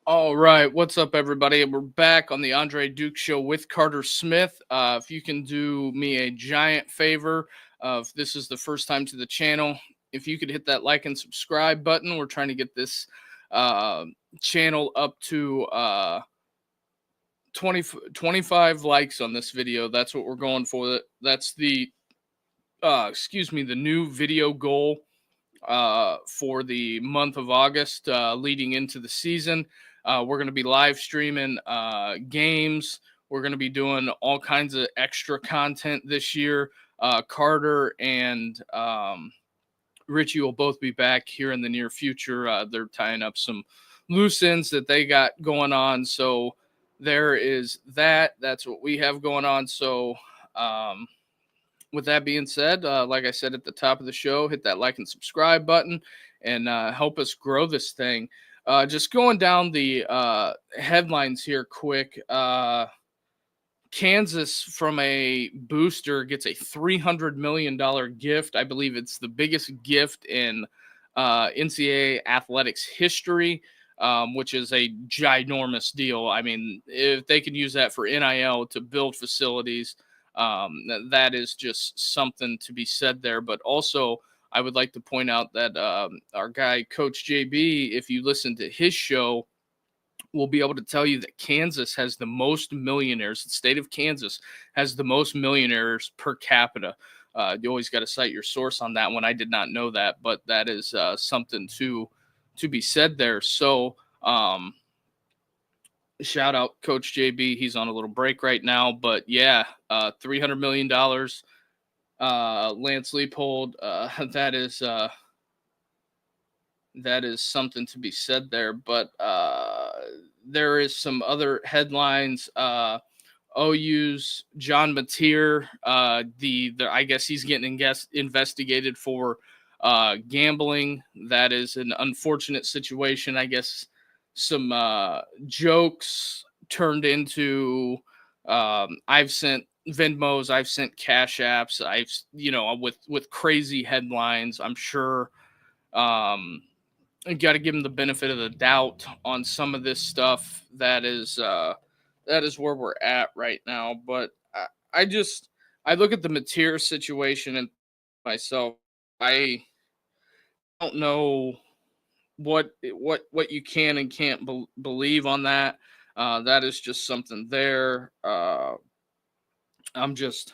All right, what's up, everybody? We're back on the Andre Duke Show with Carter Smith. If you can do me a giant favor, if this is the first time to the channel, if you could hit that like and subscribe button. We're trying to get this uh, channel up to 25 likes on this video. That's what we're going for. That's the the new video goal for the month of August leading into the season. We're going to be live streaming games. We're going to be doing all kinds of extra content this year. Carter and Richie will both be back here in the near future. They're tying up some loose ends that they got going on. So there is that. That's what we have going on. So, with that being said, like I said at the top of the show, hit that like and subscribe button and help us grow this thing. Just going down the headlines here quick. Kansas, from a booster, gets a $300 million gift. I believe it's the biggest gift in NCAA athletics history, which is a ginormous deal. I mean, if they can use that for NIL to build facilities, that is just something to be said there. But also, I would like to point out that our guy, Coach JB, if you listen to his show, will be able to tell you that Kansas has the most millionaires. The state of Kansas has the most millionaires per capita. You always got to cite your source on that one. I did not know that, but that is something to be said there. So, shout out Coach JB. He's on a little break right now, but yeah, $300 million. Lance Leopold. That is something to be said there. But there is some other headlines. OU's John Mateer, I guess he's getting investigated for gambling. That is an unfortunate situation. I guess some jokes turned into I've sent Venmos, I've sent Cash Apps, with crazy headlines. I'm sure you got to give him the benefit of the doubt on some of this stuff. That is where we're at right now. But I look at the Mateer situation and myself, I don't know what you can and can't believe on that. That is just something there. I'm just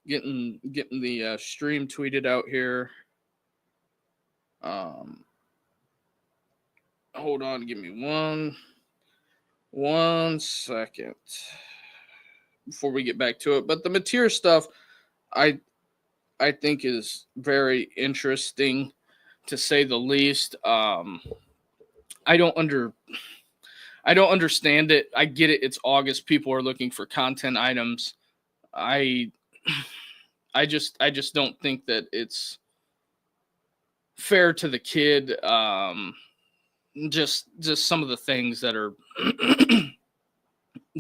getting the stream tweeted out here. Hold on, give me one second before we get back to it. But the Mateer stuff, I think is very interesting, to say the least. I don't understand it. I get it. It's August. People are looking for content items. I just don't think that it's fair to the kid. Just some of the things that are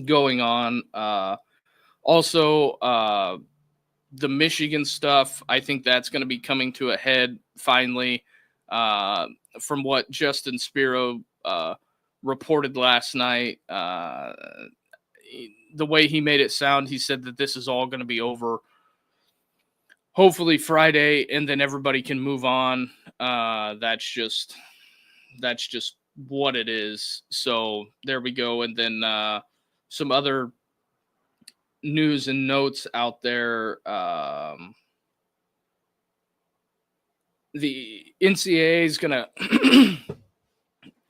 going on. Also, the Michigan stuff, I think that's going to be coming to a head finally. From what Justin Spiro reported last night, the way he made it sound, he said that this is all going to be over hopefully Friday, and then everybody can move on. That's just what it is. So there we go. And then some other news and notes out there. The NCAA is gonna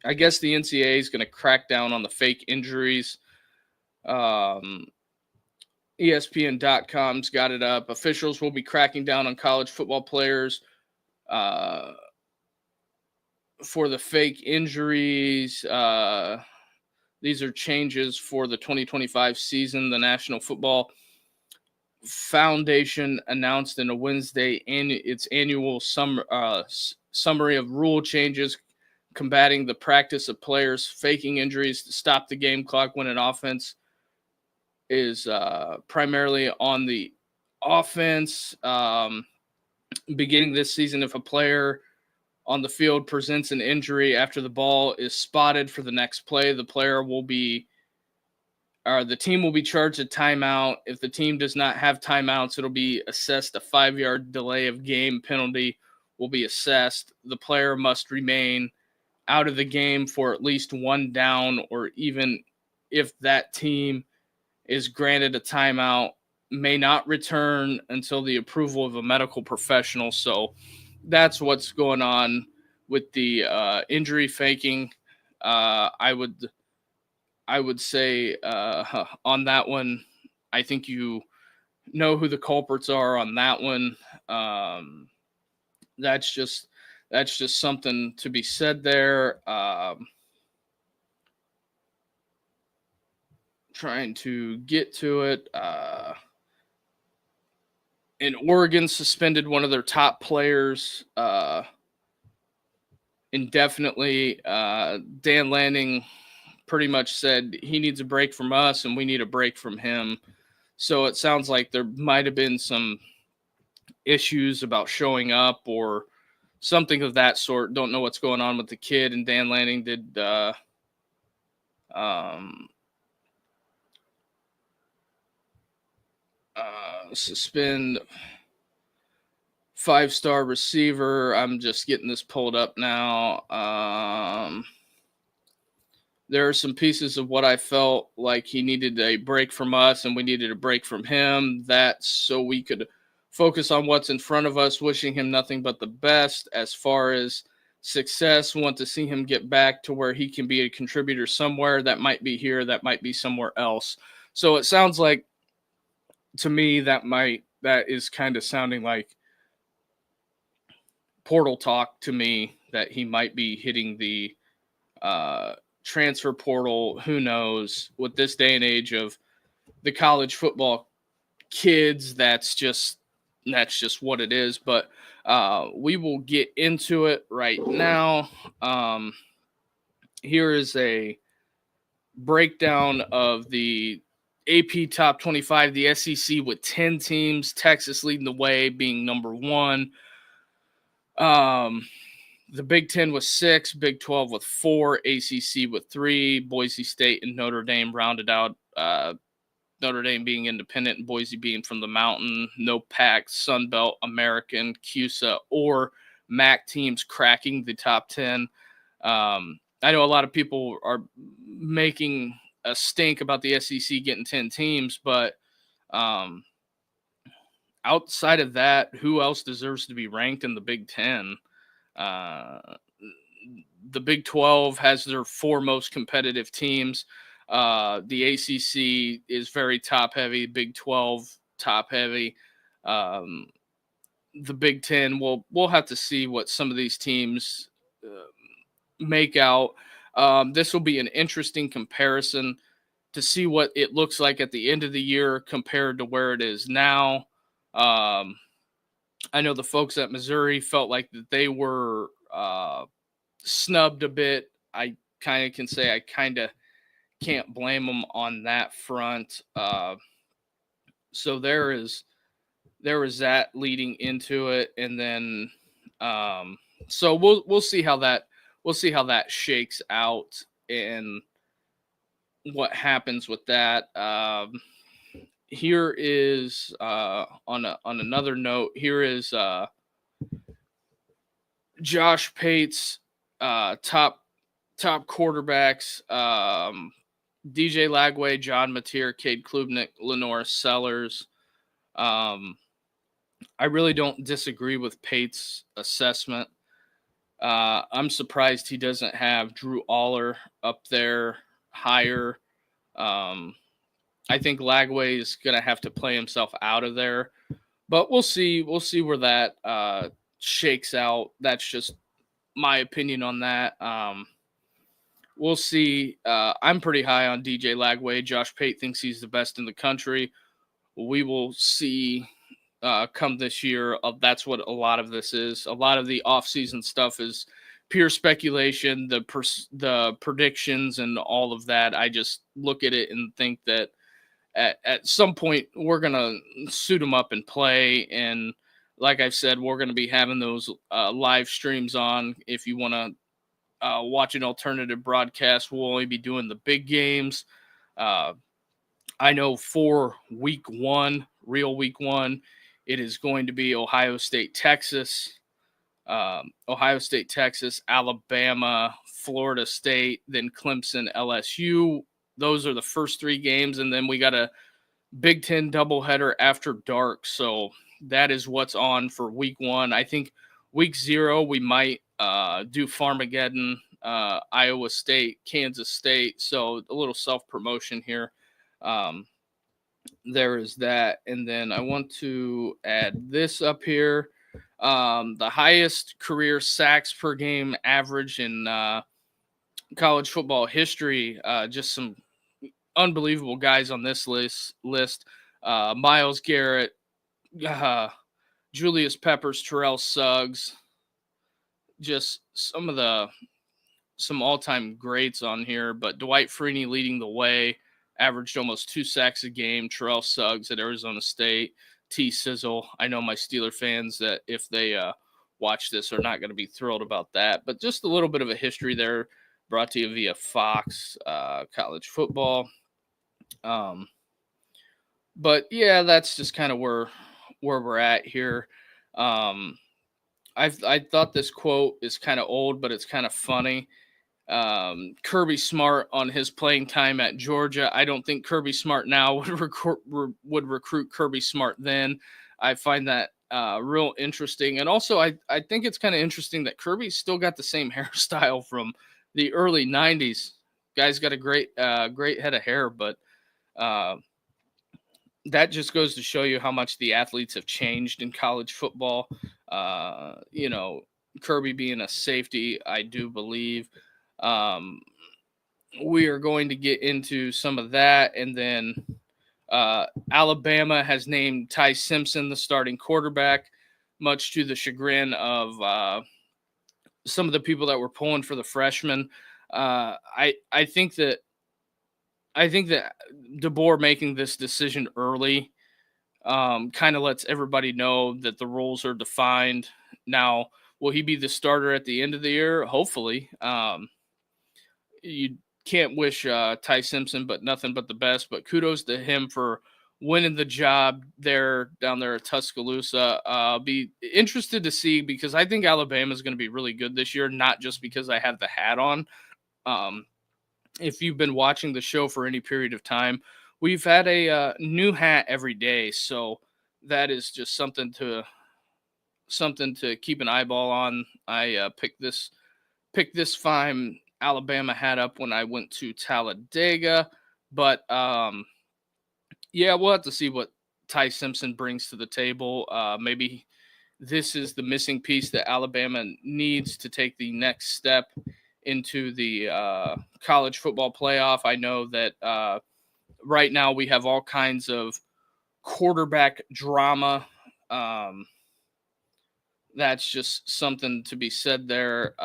I guess the NCAA is gonna crack down on the fake injuries. ESPN.com's got it up. Officials will be cracking down on college football players for the fake injuries. These are changes for the 2025 season. The National Football Foundation announced in a Wednesday its annual summary of rule changes combating the practice of players faking injuries to stop the game clock when an offense is primarily on the offense. Beginning this season, if a player on the field presents an injury after the ball is spotted for the next play, the team will be charged a timeout. If the team does not have timeouts, it'll be assessed a 5-yard delay of game penalty will be assessed. The player must remain out of the game for at least one down, or even if that team is granted a timeout, may not return until the approval of a medical professional. So that's what's going on with the injury faking. I would say on that one, I think you know who the culprits are on that one. That's just something to be said there. Trying to get to it. And Oregon suspended one of their top players indefinitely. Dan Lanning pretty much said he needs a break from us and we need a break from him. So it sounds like there might have been some issues about showing up or something of that sort. Don't know what's going on with the kid. And Dan Lanning did suspend 5-star receiver. I'm just getting this pulled up now. There are some pieces of what I felt like he needed a break from us and we needed a break from him. That's so we could focus on what's in front of us, wishing him nothing but the best as far as success. Want to see him get back to where he can be a contributor somewhere. That might be here, that might be somewhere else. So it sounds like, to me, that is kind of sounding like portal talk to me, that he might be hitting the transfer portal. Who knows? With this day and age of the college football kids, that's just what it is. But we will get into it right now. Here is a breakdown of the AP Top 25, the SEC with 10 teams, Texas leading the way, being number 1. The Big 10 with 6, Big 12 with 4, ACC with 3, Boise State and Notre Dame rounded out. Notre Dame being independent and Boise being from the mountain. No Pac, Sun Belt, American, CUSA, or MAC teams cracking the top 10. I know a lot of people are making a stink about the SEC getting 10 teams, but outside of that, who else deserves to be ranked in the Big 10? The Big 12 has their 4 most competitive teams. The ACC is very top heavy. Big 12 top heavy. The Big 10, we'll have to see what some of these teams make out. This will be an interesting comparison to see what it looks like at the end of the year compared to where it is now. I know the folks at Missouri felt like that they were snubbed a bit. I kind of can say I kind of can't blame them on that front. So there is that leading into it, and then so we'll see how that shakes out and what happens with that. Here is on another note. Here is Josh Pate's top quarterbacks. DJ Lagway, John Mateer, Cade Klubnik, Lenore Sellers. I really don't disagree with Pate's assessment. I'm surprised he doesn't have Drew Aller up there higher. I think Lagway is going to have to play himself out of there, but we'll see where that shakes out. That's just my opinion on that. We'll see. I'm pretty high on DJ Lagway. Josh Pate thinks he's the best in the country. We will see come this year. That's what a lot of this is. A lot of the offseason stuff is pure speculation, the predictions and all of that. I just look at it and think that at some point we're going to suit him up and play. And like I've said, we're going to be having those live streams on. If you want to watch an alternative broadcast, we'll only be doing the big games. I know for week one, real week one, it is going to be Ohio State, Texas, Alabama, Florida State, then Clemson, LSU. Those are the first three games, and then we got a Big Ten doubleheader after dark. So that is what's on for week one. I think week 0 we might do Farmageddon, Iowa State, Kansas State. So a little self promotion here. There is that, and then I want to add this up here. The highest career sacks per game average in college football history. Just some unbelievable guys on this list. Myles Garrett, Julius Peppers, Terrell Suggs, just some all-time greats on here. But Dwight Freeney leading the way, averaged almost 2 sacks a game. Terrell Suggs at Arizona State, T. Sizzle. I know my Steeler fans that if they watch this are not going to be thrilled about that. But just a little bit of a history there, brought to you via Fox College Football. But yeah, that's just kind of where we're at here. I thought this quote is kind of old, but it's kind of funny. Kirby Smart on his playing time at Georgia. I don't think Kirby Smart now would recruit Kirby Smart then. I find that real interesting. And also, I think it's kind of interesting that Kirby's still got the same hairstyle from the early 90s. Guy's got a great head of hair, but that just goes to show you how much the athletes have changed in college football. Kirby being a safety, I do believe. We are going to get into some of that, and then Alabama has named Ty Simpson the starting quarterback, much to the chagrin of some of the people that were pulling for the freshmen. I think that DeBoer making this decision early kind of lets everybody know that the rules are defined. Now, will he be the starter at the end of the year? Hopefully. You can't wish Ty Simpson but nothing but the best, but kudos to him for winning the job down there at Tuscaloosa. I'll be interested to see, because I think Alabama is going to be really good this year, not just because I have the hat on. If you've been watching the show for any period of time, we've had a new hat every day, so that is just something to keep an eyeball on. I picked this fine Alabama hat up when I went to Talladega, but yeah, we'll have to see what Ty Simpson brings to the table. Maybe this is the missing piece that Alabama needs to take the next step into the college football playoff. I know that right now we have all kinds of quarterback drama. That's just something to be said there.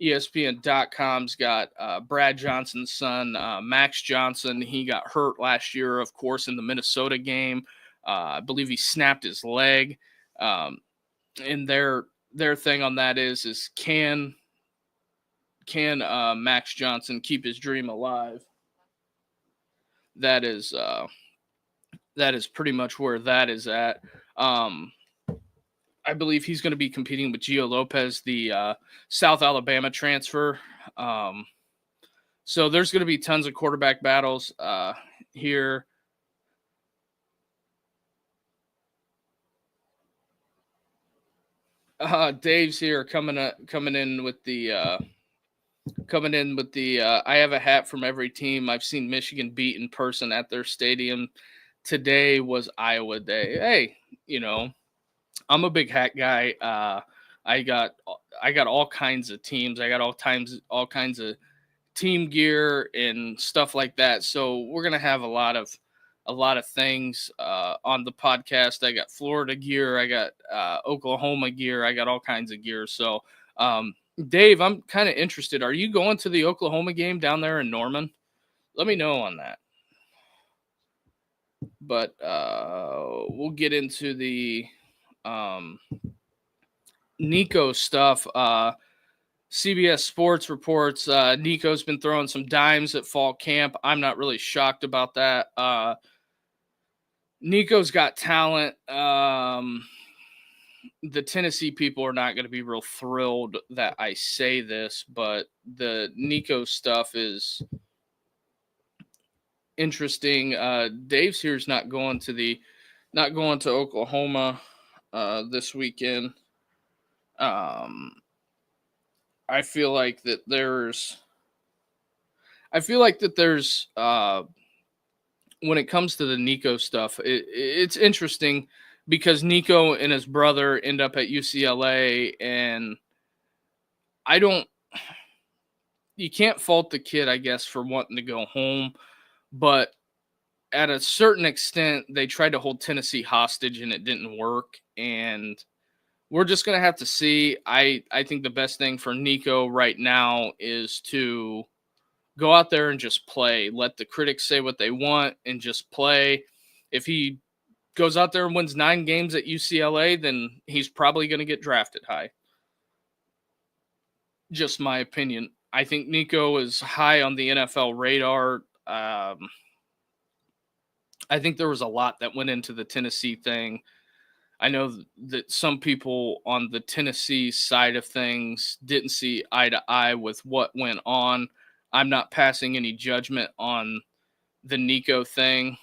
ESPN.com's got Brad Johnson's son, Max Johnson. He got hurt last year, of course, in the Minnesota game. I believe he snapped his leg. And their thing on that is can Max Johnson keep his dream alive? That is pretty much where that is at. I believe he's going to be competing with Gio Lopez, the South Alabama transfer. So there's going to be tons of quarterback battles here. Dave's here coming in with the I have a hat from every team. I've seen Michigan beat in person at their stadium. Today was Iowa Day. Hey, I'm a big hat guy. I got all kinds of teams. I got all kinds of team gear and stuff like that. So we're gonna have a lot of things on the podcast. I got Florida gear. I got Oklahoma gear. I got all kinds of gear. So Dave, I'm kind of interested. Are you going to the Oklahoma game down there in Norman? Let me know on that. But we'll get into the Nico stuff. CBS Sports reports Nico's been throwing some dimes at fall camp. I'm not really shocked about that. Nico's got talent. The Tennessee people are not going to be real thrilled that I say this, but the Nico stuff is interesting. Dave's here's not going to Oklahoma this weekend. I feel like that there's when it comes to the Nico stuff, it's interesting because Nico and his brother end up at UCLA, and you can't fault the kid, I guess, for wanting to go home, but at a certain extent, they tried to hold Tennessee hostage and it didn't work. And we're just going to have to see. I think the best thing for Nico right now is to go out there and just play. Let the critics say what they want and just play. If he goes out there and wins 9 games at UCLA, then he's probably going to get drafted high. Just my opinion. I think Nico is high on the NFL radar. I think there was a lot that went into the Tennessee thing. I know that some people on the Tennessee side of things didn't see eye to eye with what went on. I'm not passing any judgment on the Nico thing.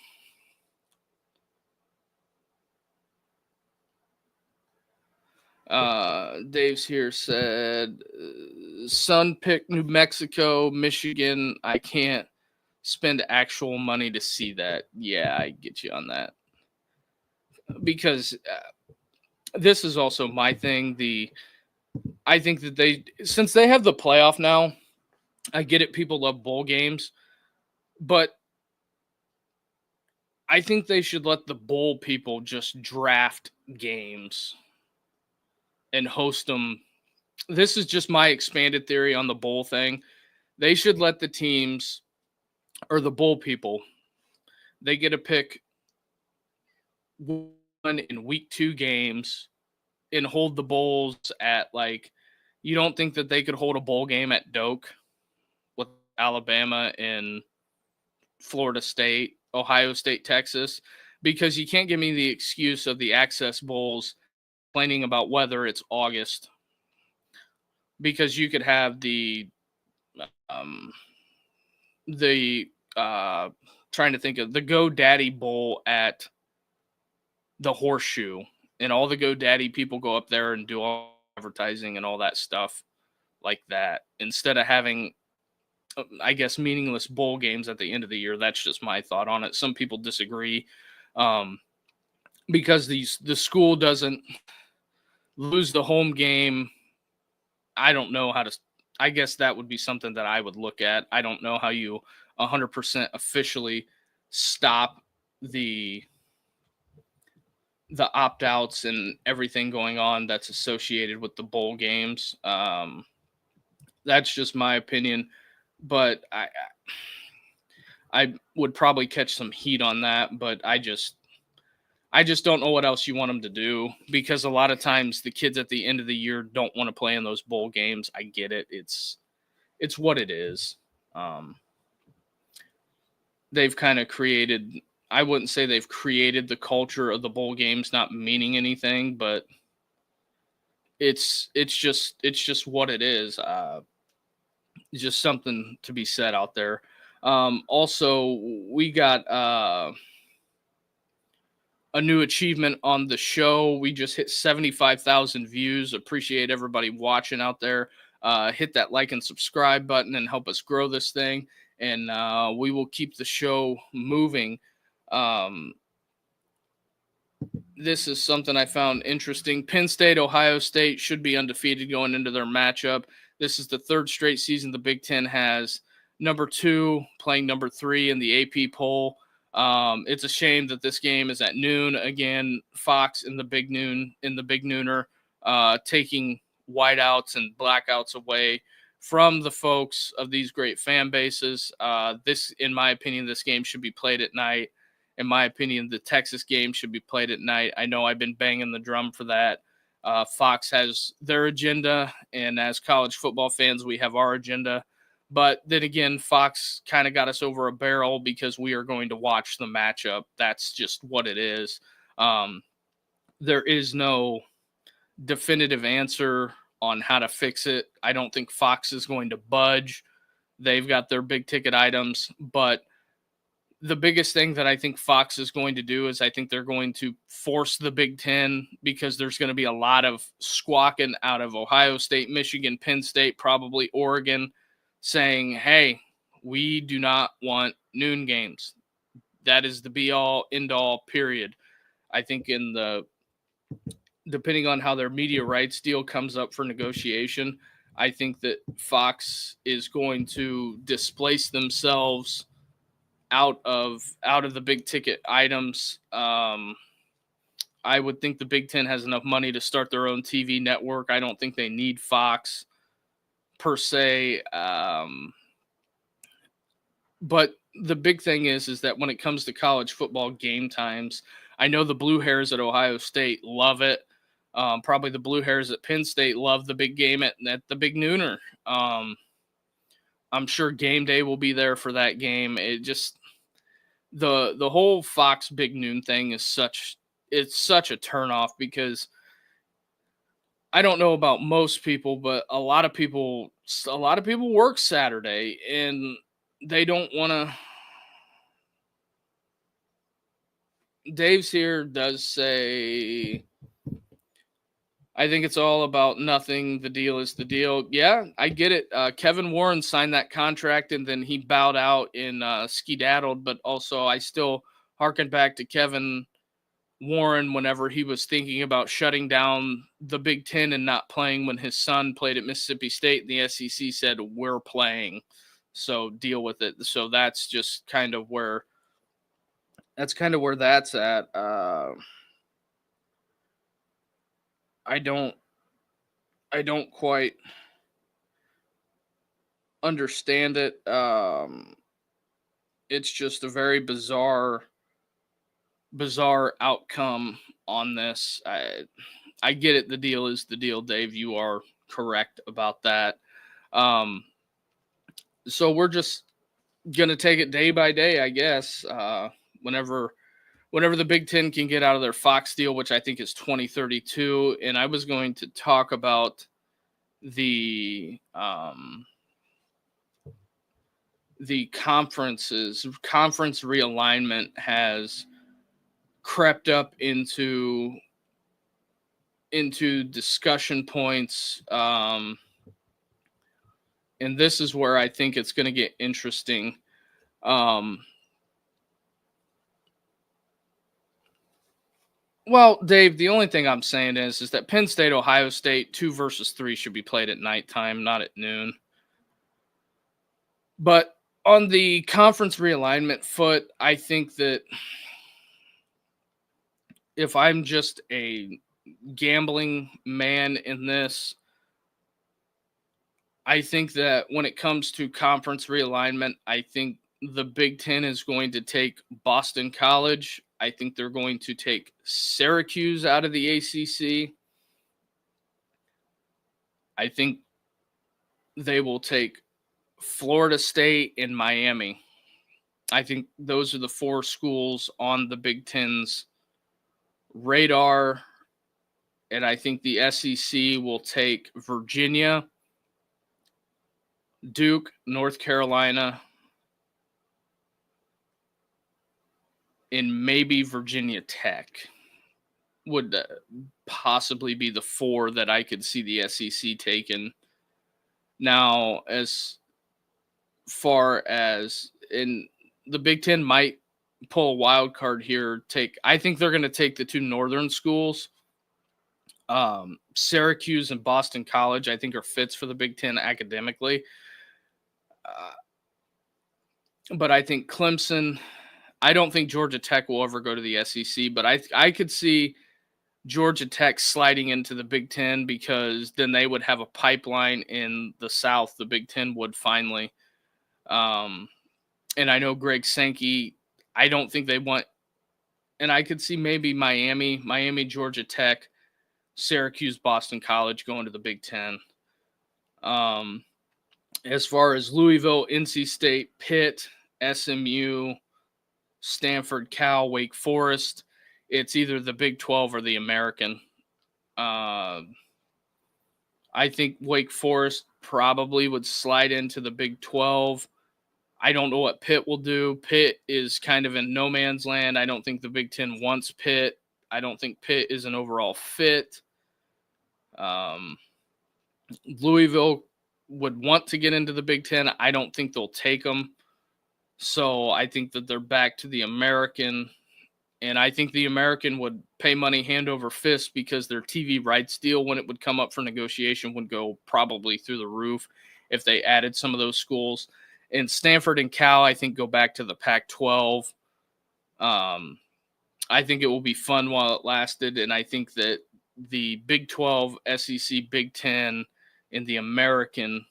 Dave's here said, son picked New Mexico, Michigan. I can't spend actual money to see that. Yeah, I get you on that. Because this is also my thing. I think that since they have the playoff now, I get it. People love bowl games, but I think they should let the bowl people just draft games and host them. This is just my expanded theory on the bowl thing. They should let the teams or the bowl people, they get to pick one in week 2 games and hold the bowls at, like, you don't think that they could hold a bowl game at Doak with Alabama and Florida State, Ohio State, Texas? Because you can't give me the excuse of the Access Bowls complaining about whether it's August, because you could have the trying to think of the GoDaddy Bowl at the Horseshoe, and all the GoDaddy people go up there and do all advertising and all that stuff like that, instead of having, I guess, meaningless bowl games at the end of the year. That's just my thought on it. Some people disagree, because the school doesn't lose the home game. I don't know how to. I guess that would be something that I would look at. I don't know how you 100% officially stop the opt-outs and everything going on that's associated with the bowl games. That's just my opinion, but I would probably catch some heat on that, but I just don't know what else you want them to do, because a lot of times the kids at the end of the year don't want to play in those bowl games. I get it. It's what it is. They've kind of created, I wouldn't say they've created the culture of the bowl games not meaning anything, but it's just what it is. Just something to be said out there. Also, we got a new achievement on the show. We just hit 75,000 views. Appreciate everybody watching out there. Hit that like and subscribe button and help us grow this thing. And we will keep the show moving. This is something I found interesting. Penn State, Ohio State should be undefeated going into their matchup. This is the 3rd straight season the Big Ten has number 2 playing number 3 in the AP poll. It's a shame that this game is at noon. Again, Fox in the big nooner, taking whiteouts and blackouts away from the folks of these great fan bases. In my opinion, this game should be played at night. in my opinion, the Texas game should be played at night. I know I've been banging the drum for that. Fox has their agenda, and as college football fans, we have our agenda. But then again, Fox kind of got us over a barrel because we are going to watch the matchup. That's just what it is. There is no definitive answer on how to fix it. I don't think Fox is going to budge. They've got their big ticket items, but the biggest thing that I think Fox is going to do is I think they're going to force the Big Ten, because there's going to be a lot of squawking out of Ohio State, Michigan, Penn State, probably Oregon, saying, hey, we do not want noon games. That is the be all, end all, period. I think depending on how their media rights deal comes up for negotiation, I think that Fox is going to displace themselves out of the big ticket items. I would think the Big Ten has enough money to start their own TV network. I don't think they need Fox per se. But the big thing is that when it comes to college football game times, I know the Blue Hairs at Ohio State love it. Probably the Blue Hairs at Penn State love the big game at the big nooner. I'm sure game day will be there for that game. It just, the whole Fox Big Noon thing is such a turnoff, because I don't know about most people, but a lot of people work Saturday and they don't want to. Dave's here does say, I think it's all about nothing. The deal is the deal. Yeah, I get it. Kevin Warren signed that contract and then he bowed out and skedaddled. But also, I still harken back to Kevin Warren whenever he was thinking about shutting down the Big Ten and not playing when his son played at Mississippi State. And the SEC said, we're playing, so deal with it. So that's just kind of where that's at. I don't quite understand it. It's just a very bizarre outcome on this. I get it. The deal is the deal, Dave. You are correct about that. So we're just gonna take it day by day, I guess. Whenever the Big Ten can get out of their Fox deal, which I think is 2032. And I was going to talk about the conference realignment has crept up into discussion points. And this is where I think it's going to get interesting. Well, Dave, the only thing I'm saying is that Penn State, Ohio State, 2 versus 3 should be played at nighttime, not at noon. But on the conference realignment foot, I think that if I'm just a gambling man in this, I think that when it comes to conference realignment, I think the Big Ten is going to take Boston College. I think they're going to take Syracuse out of the ACC. I think they will take Florida State and Miami. I think those are the 4 schools on the Big Ten's radar. And I think the SEC will take Virginia, Duke, North Carolina, and maybe Virginia Tech would possibly be the 4 that I could see the SEC taking. Now, as far as in the Big Ten might pull a wild card here, I think they're going to take the 2 northern schools. Syracuse and Boston College, I think, are fits for the Big Ten academically. But I think Clemson, I don't think Georgia Tech will ever go to the SEC, but I could see Georgia Tech sliding into the Big Ten, because then they would have a pipeline in the South. The Big Ten would finally. And I know Greg Sankey, I don't think they want and I could see maybe Miami, Georgia Tech, Syracuse, Boston College going to the Big Ten. As far as Louisville, NC State, Pitt, SMU, Stanford, Cal, Wake Forest, it's either the Big 12 or the American. I think Wake Forest probably would slide into the Big 12. I don't know what Pitt will do. Pitt is kind of in no man's land. I don't think the Big Ten wants Pitt. I don't think Pitt is an overall fit. Louisville would want to get into the Big Ten. I don't think they'll take them. So I think that they're back to the American. And I think the American would pay money hand over fist because their TV rights deal, when it would come up for negotiation, would go probably through the roof if they added some of those schools. And Stanford and Cal, I think, go back to the Pac-12. I think it will be fun while it lasted, and I think that the Big 12, SEC, Big 10, and the American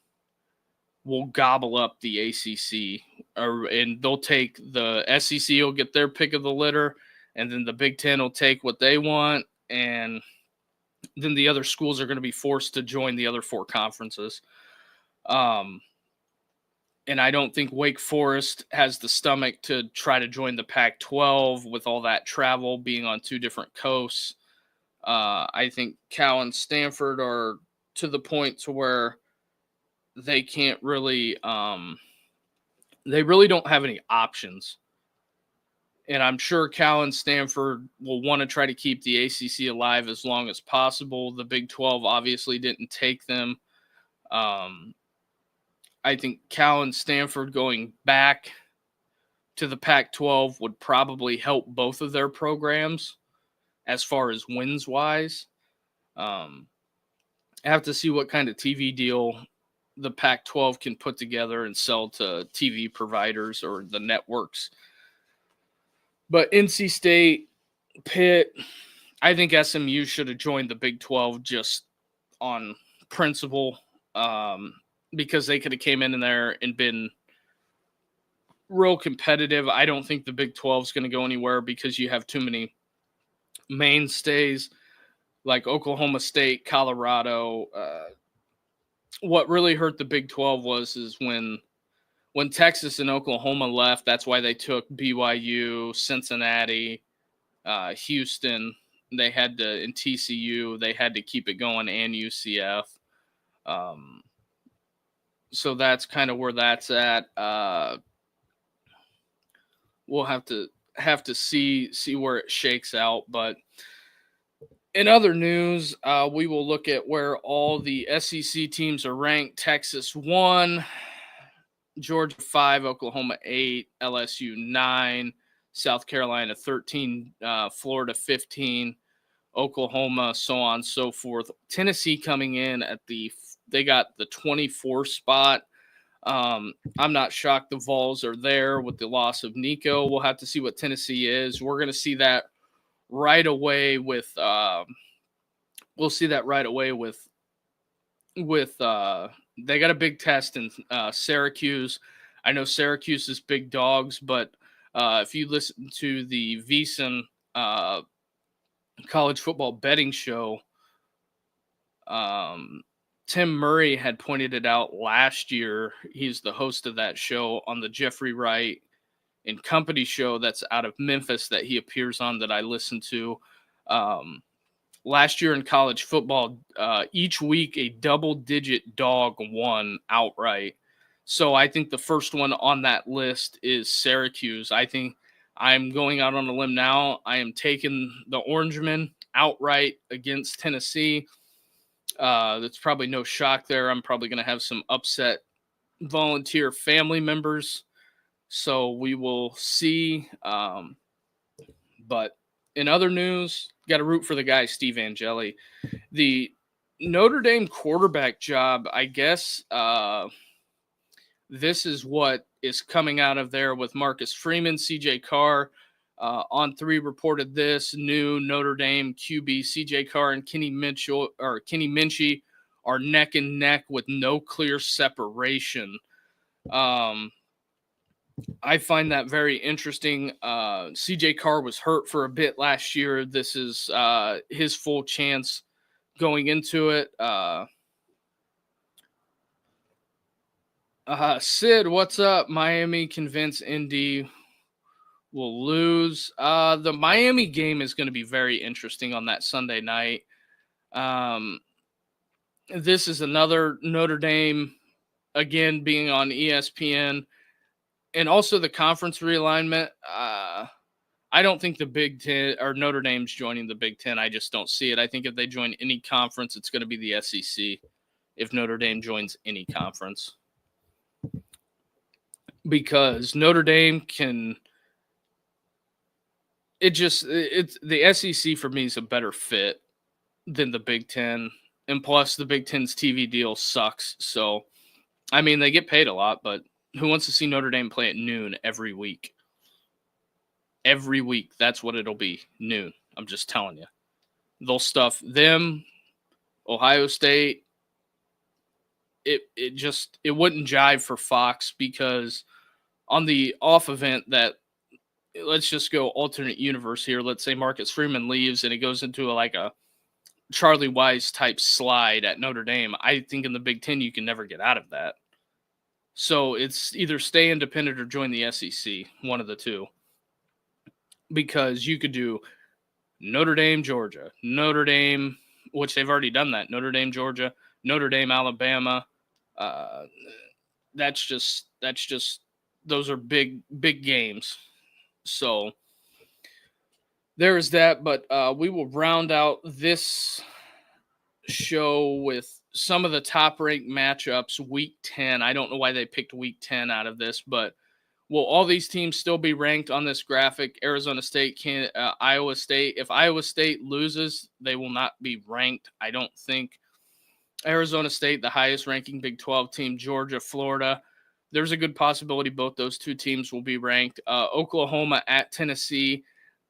will gobble up the ACC, and they'll take the SEC will get their pick of the litter, and then the Big 10 will take what they want, and then the other schools are going to be forced to join the other four conferences. And I don't think Wake Forest has the stomach to try to join the Pac-12 with all that travel being on two different coasts. I think Cal and Stanford are to the point to where they can't really they really don't have any options. And I'm sure Cal and Stanford will want to try to keep the ACC alive as long as possible. The Big 12 obviously didn't take them. I think Cal and Stanford going back to the Pac-12 would probably help both of their programs as far as wins-wise. I have to see what kind of TV deal the Pac-12 can put together and sell to TV providers or the networks. But NC State, Pitt, I think SMU should have joined the Big 12 just on principle. Because they could have came in there and been real competitive. I don't think the Big 12 is going to go anywhere because you have too many mainstays like Oklahoma State, Colorado. What really hurt the Big 12 is when Texas and Oklahoma left. That's why they took BYU, Cincinnati, Houston. They had to, in TCU, they had to keep it going, and UCF. So that's kind of where that's at. We'll have to see where it shakes out. But in other news, we will look at where all the SEC teams are ranked. Texas 1, Georgia 5, Oklahoma 8, LSU 9, South Carolina 13, Florida 15, Oklahoma, so on and so forth. Tennessee coming in at they got the 24 spot. I'm not shocked the Vols are there with the loss of Nico. We'll have to see what Tennessee is. We're going to see that right away with they got a big test in Syracuse. I know Syracuse is big dogs, but if you listen to the VSiN college football betting show, Tim Murray had pointed it out last year. He's the host of that show on the Jeffrey Wright and Company show that's out of Memphis that he appears on that I listen to. Last year in college football, each week a double-digit dog won outright. So I think the first one on that list is Syracuse. I think I'm going out on a limb now. I am taking the Orangemen outright against Tennessee. That's probably no shock there. I'm probably going to have some upset volunteer family members. So we will see. But in other news, got to root for the guy, Steve Angeli. The Notre Dame quarterback job, I guess this is what is coming out of there with Marcus Freeman, CJ Carr. On 3 reported this new Notre Dame QB CJ Carr and Kenny Minchie are neck and neck with no clear separation. I find that very interesting. CJ Carr was hurt for a bit last year. This is his full chance going into it. Sid, what's up? Miami convince Indy will lose. The Miami game is going to be very interesting on that Sunday night. This is another Notre Dame, again, being on ESPN, and also the conference realignment. I don't think the Big Ten or Notre Dame's joining the Big Ten. I just don't see it. I think if they join any conference, it's going to be the SEC. If Notre Dame joins any conference, because Notre Dame can, it's the SEC for me is a better fit than the Big Ten, and plus the Big Ten's TV deal sucks. So, I mean, they get paid a lot, but who wants to see Notre Dame play at noon every week? Every week, that's what it'll be, noon. I'm just telling you. They'll stuff them, Ohio State. It wouldn't jive for Fox, because on the off event that, let's just go alternate universe here. Let's say Marcus Freeman leaves and it goes into a Charlie Wise type slide at Notre Dame. I think in the Big Ten you can never get out of that. So it's either stay independent or join the SEC, one of the two. Because you could do Notre Dame, Georgia, Notre Dame, which they've already done that, Notre Dame, Georgia, Notre Dame, Alabama. That's just those are big games. So there is that, but we will round out this show with some of the top-ranked matchups, Week 10. I don't know why they picked Week 10 out of this, but will all these teams still be ranked on this graphic? Arizona State, Iowa State. If Iowa State loses, they will not be ranked, I don't think. Arizona State, the highest-ranking Big 12 team. Georgia, Florida. There's a good possibility both those two teams will be ranked. Oklahoma at Tennessee.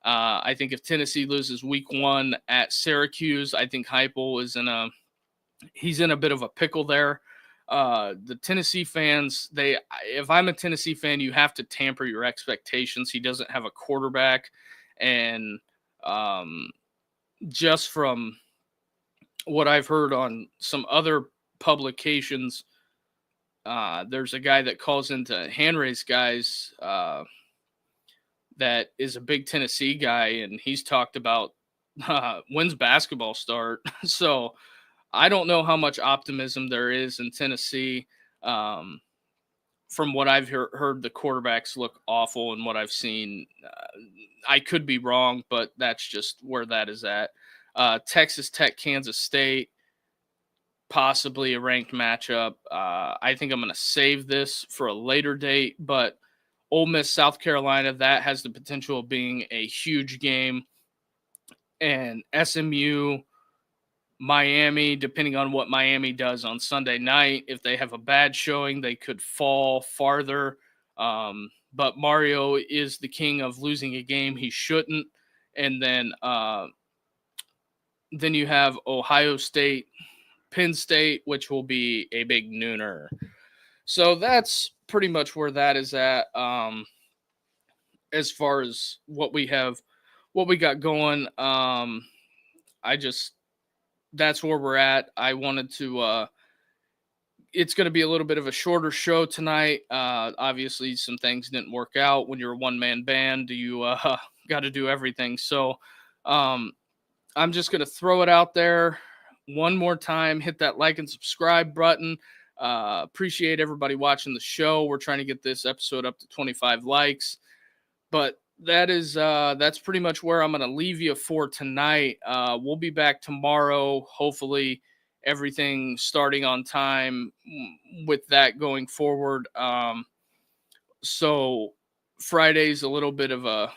I think if Tennessee loses Week 1 at Syracuse, I think Heupel is he's in a bit of a pickle there. The Tennessee fans, if I'm a Tennessee fan, you have to tamper your expectations. He doesn't have a quarterback, and just from what I've heard on some other publications, there's a guy that calls into hand raise guys that is a big Tennessee guy, and he's talked about when's basketball start. So I don't know how much optimism there is in Tennessee. From what I've heard, the quarterbacks look awful, and what I've seen, I could be wrong, but that's just where that is at. Texas Tech, Kansas State, possibly a ranked matchup. I think I'm going to save this for a later date, but Ole Miss, South Carolina, that has the potential of being a huge game. And SMU, Miami, depending on what Miami does on Sunday night. If they have a bad showing, they could fall farther. But Mario is the king of losing a game he shouldn't. And then you have Ohio State, Penn State, which will be a big nooner. So that's pretty much where that is at. As far as what we got going, that's where we're at. I wanted to, it's going to be a little bit of a shorter show tonight. Obviously some things didn't work out. When you're a one-man band, you got to do everything. So I'm just going to throw it out there one more time. Hit that like and subscribe button. Appreciate everybody watching the show. We're trying to get this episode up to 25 likes, but that's pretty much where I'm going to leave you for tonight. We'll be back tomorrow. Hopefully everything starting on time with that going forward. So Friday's a little bit of a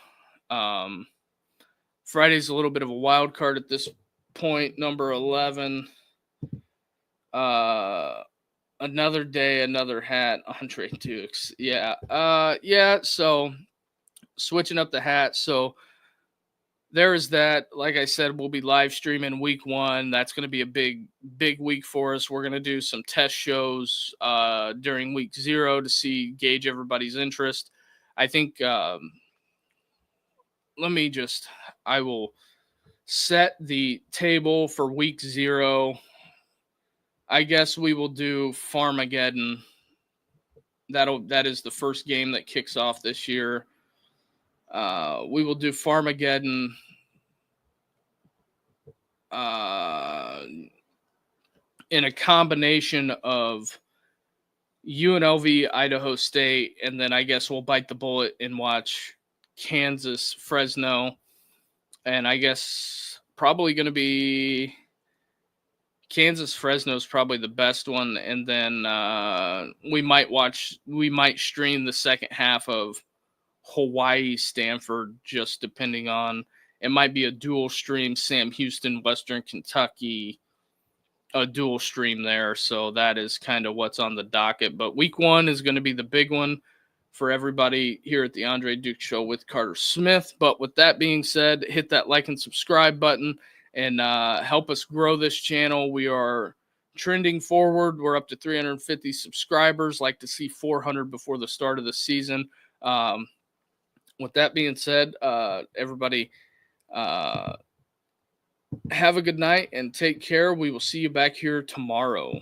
wild card at this point. Number 11, another day, another hat, Andre Dukes. Yeah. So switching up the hat. So there is that. Like I said, we'll be live streaming Week 1. That's going to be a big week for us. We're going to do some test shows during Week 0 to gauge everybody's interest. I think I will set the table for week 0. I guess we will do Farmageddon. That is the first game that kicks off this year. We will do Farmageddon. In a combination of UNLV, Idaho State, and then I guess we'll bite the bullet and watch Kansas, Fresno, and I guess probably going to be Kansas, Fresno is probably the best one, and then we might stream the second half of Hawaii, Stanford, just depending on, it might be a dual stream, Sam Houston, Western Kentucky, a dual stream there. So that is kind of what's on the docket. But week 1 is going to be the big one for everybody here at the Andre Duke Show with Carter Smith. But with that being said, hit that like and subscribe button and help us grow this channel. We are trending forward. We're up to 350 subscribers. Like to see 400 before the start of the season. With that being said, everybody, have a good night and take care. We will see you back here tomorrow.